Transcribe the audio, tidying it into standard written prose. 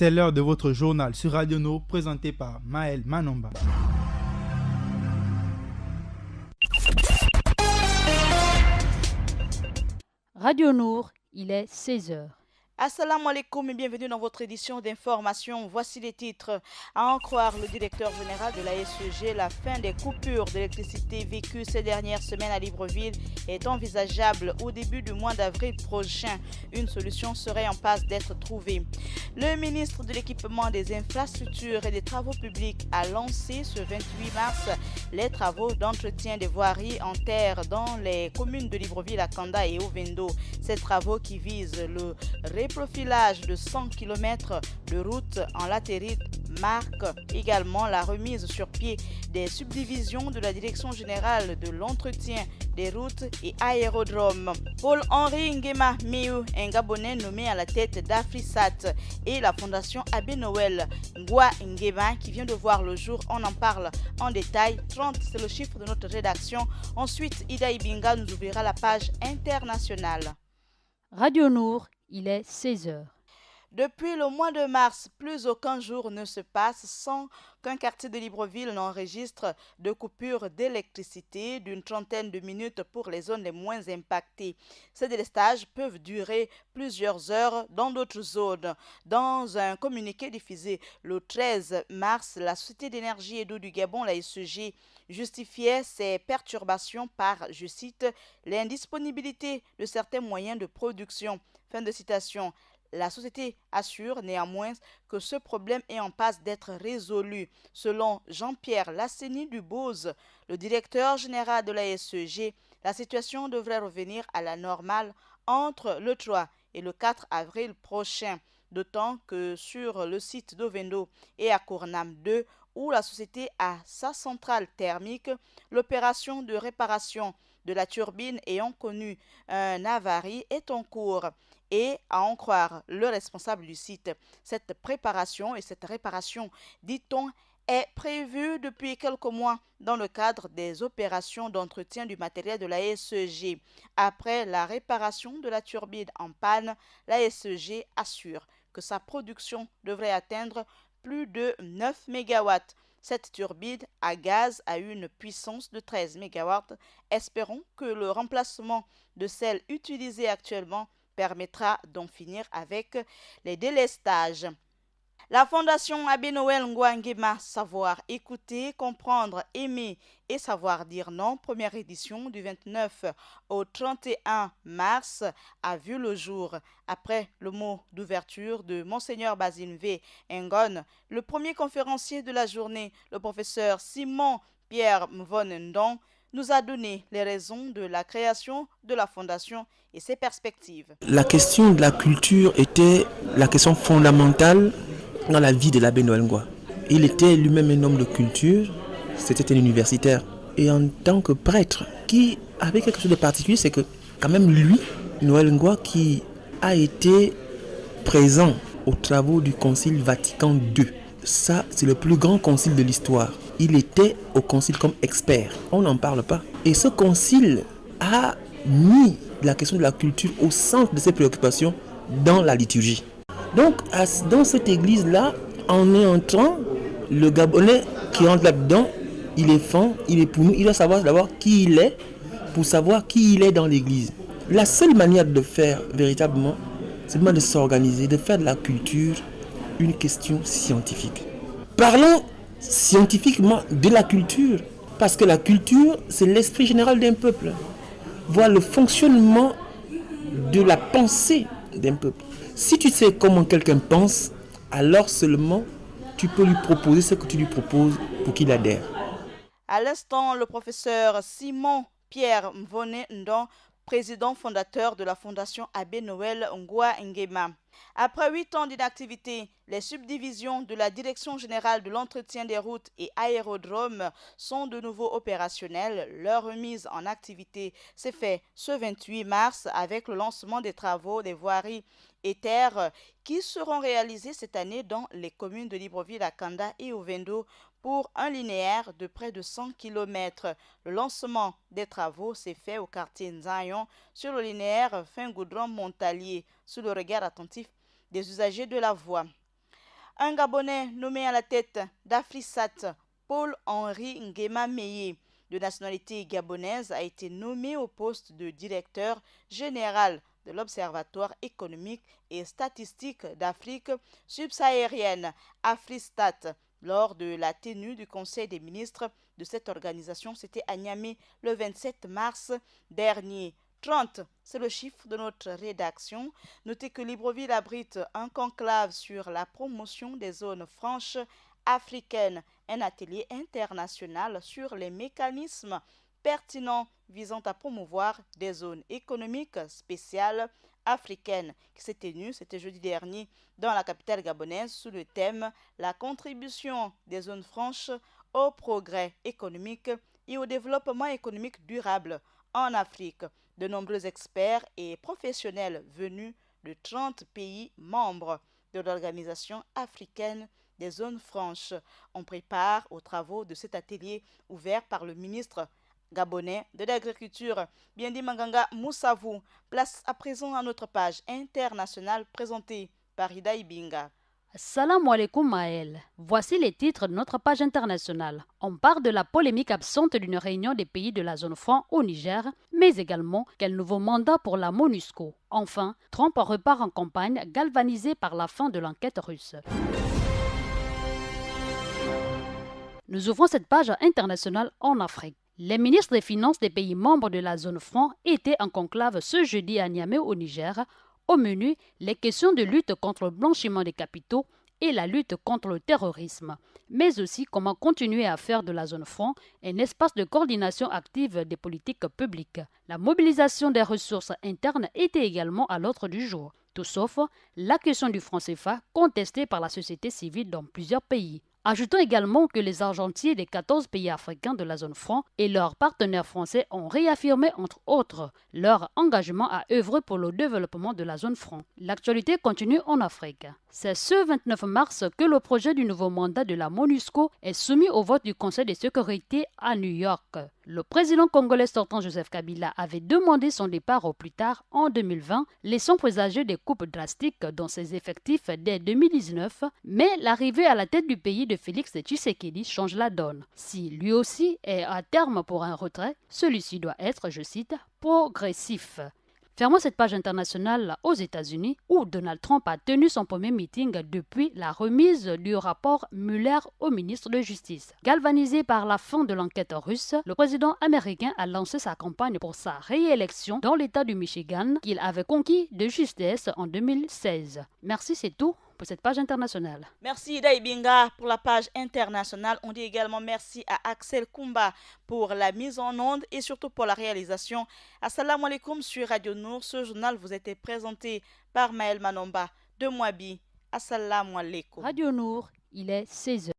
C'est l'heure de votre journal sur Radio No, présenté par Maël Manomba. Radio Nour, il est 16h. Assalamu alaikum et bienvenue dans votre édition d'information. Voici les titres. À en croire le directeur général de la SEG, la fin des coupures d'électricité vécues ces dernières semaines à Libreville est envisageable au début du mois d'avril prochain. Une solution serait en passe d'être trouvée. Le ministre de l'équipement des infrastructures et des travaux publics a lancé ce 28 mars les travaux d'entretien des voiries en terre dans les communes de Libreville, Akanda et Ovendo. Ces travaux qui visent le profilage de 100 km de route en latérite marque également la remise sur pied des subdivisions de la Direction générale de l'entretien des routes et aérodromes. Paul-Henri Nguema Miu, un Gabonais nommé à la tête d'Afrisat, et la Fondation Abbé Noël Ngwa Nguema qui vient de voir le jour. On en parle en détail. 30, c'est le chiffre de notre rédaction. Ensuite, Ida Ibinga nous ouvrira la page internationale. Radio Nour, il est 16h. Depuis le mois de mars, plus aucun jour ne se passe sans qu'un quartier de Libreville n'enregistre de coupures d'électricité d'une trentaine de minutes pour les zones les moins impactées. Ces délestages peuvent durer plusieurs heures dans d'autres zones. Dans un communiqué diffusé le 13 mars, la Société d'énergie et d'eau du Gabon, la SEG, justifiait ces perturbations par, je cite, l'indisponibilité de certains moyens de production. Fin de citation. La société assure néanmoins que ce problème est en passe d'être résolu. Selon Jean-Pierre Lasseni-Dubose, le directeur général de la SEG, la situation devrait revenir à la normale entre le 3 et le 4 avril prochain. D'autant que sur le site d'Ovendo et à Cournam 2, où la société a sa centrale thermique, l'opération de réparation de la turbine ayant connu un avarie est en cours. Et à en croire le responsable du site, cette préparation et cette réparation, dit-on, est prévue depuis quelques mois dans le cadre des opérations d'entretien du matériel de la SEG. Après la réparation de la turbine en panne, la SEG assure que sa production devrait atteindre plus de 9 MW. Cette turbine à gaz a une puissance de 13 MW. Espérons que le remplacement de celle utilisée actuellement permettra d'en finir avec les délestages. La Fondation Abbé Noël Ngwa Nguema, savoir écouter, comprendre, aimer et savoir dire non, première édition du 29 au 31 mars, a vu le jour. Après le mot d'ouverture de Monseigneur Basile V. Ngon, le premier conférencier de la journée, le professeur Simon Pierre Mvonendon, nous a donné les raisons de la création de la Fondation et ses perspectives. La question de la culture était la question fondamentale dans la vie de l'abbé Noël Ngwa. Il était lui-même un homme de culture, c'était un universitaire. Et en tant que prêtre, qui avait quelque chose de particulier, c'est que quand même lui, Noël Ngwa, qui a été présent aux travaux du Concile Vatican II. Ça, c'est le plus grand concile de l'histoire. Il était au concile comme expert. On n'en parle pas. Et ce concile a mis la question de la culture au centre de ses préoccupations dans la liturgie. Donc, dans cette église-là, en y entrant, le Gabonais qui entre là-dedans, il est fan, il est pour nous, il doit savoir d'abord qui il est pour savoir qui il est dans l'église. La seule manière de faire véritablement, c'est de s'organiser, de faire de la culture une question scientifique. Parlons scientifiquement de la culture, parce que la culture, c'est l'esprit général d'un peuple, voir le fonctionnement de la pensée d'un peuple. Si tu sais comment quelqu'un pense, alors seulement tu peux lui proposer ce que tu lui proposes pour qu'il adhère. À l'instant, le professeur Simon Pierre Mvonendon, président fondateur de la Fondation Abbé Noël Ngwa Nguema. Après 8 ans d'inactivité, les subdivisions de la Direction générale de l'entretien des routes et aérodromes sont de nouveau opérationnelles. Leur remise en activité s'est faite ce 28 mars avec le lancement des travaux des voiries et terres qui seront réalisés cette année dans les communes de Libreville, Akanda et Ovendo pour un linéaire de près de 100 km. Le lancement des travaux s'est fait au quartier Nzayon sur le linéaire Fin-Goudron-Montalier sous le regard attentif des usagers de la voie. Un Gabonais nommé à la tête d'Afrisat, Paul-Henri Nguema Meye, de nationalité gabonaise, a été nommé au poste de directeur général de l'Observatoire économique et statistique d'Afrique subsaharienne, Afristat, lors de la tenue du Conseil des ministres de cette organisation. C'était à Niamey le 27 mars dernier. 30, c'est le chiffre de notre rédaction. Notez que Libreville abrite un conclave sur la promotion des zones franches africaines, un atelier international sur les mécanismes pertinents visant à promouvoir des zones économiques spéciales africaines qui s'est tenu, c'était jeudi dernier, dans la capitale gabonaise sous le thème « La contribution des zones franches au progrès économique et au développement économique durable en Afrique ». De nombreux experts et professionnels venus de 30 pays membres de l'Organisation africaine des zones franches. On prépare aux travaux de cet atelier ouvert par le ministre gabonais de l'Agriculture, Biendi Manganga Moussavou. Place à présent à notre page internationale présentée par Ida Ibinga. Salam alaikum Maël. Voici les titres de notre page internationale. On parle de la polémique absente d'une réunion des pays de la zone franc au Niger, mais également quel nouveau mandat pour la MONUSCO. Enfin, Trump repart en campagne galvanisé par la fin de l'enquête russe. Nous ouvrons cette page internationale en Afrique. Les ministres des Finances des pays membres de la zone franc étaient en conclave ce jeudi à Niamey au Niger. Au menu, les questions de lutte contre le blanchiment des capitaux et la lutte contre le terrorisme, mais aussi comment continuer à faire de la zone franc un espace de coordination active des politiques publiques. La mobilisation des ressources internes était également à l'ordre du jour, tout sauf la question du franc CFA contestée par la société civile dans plusieurs pays. Ajoutons également que les argentiers des 14 pays africains de la zone franc et leurs partenaires français ont réaffirmé, entre autres, leur engagement à œuvrer pour le développement de la zone franc. L'actualité continue en Afrique. C'est ce 29 mars que le projet du nouveau mandat de la MONUSCO est soumis au vote du Conseil de sécurité à New York. Le président congolais sortant Joseph Kabila avait demandé son départ au plus tard en 2020, laissant présager des coupes drastiques dans ses effectifs dès 2019, mais l'arrivée à la tête du pays de Félix Tshisekedi change la donne. Si lui aussi est à terme pour un retrait, celui-ci doit être, je cite, progressif. Fermons cette page internationale aux États-Unis où Donald Trump a tenu son premier meeting depuis la remise du rapport Mueller au ministre de Justice. Galvanisé par la fin de l'enquête russe, le président américain a lancé sa campagne pour sa réélection dans l'État du Michigan qu'il avait conquis de justesse en 2016. Merci, c'est tout pour cette page internationale. Merci Ida Ibinga pour la page internationale. On dit également merci à Axel Kumba pour la mise en onde et surtout pour la réalisation. Assalamu alaikum sur Radio Nour. Ce journal vous a été présenté par Maël Manomba de Mouabi. Assalamu alaikum. Radio Nour, il est 16h.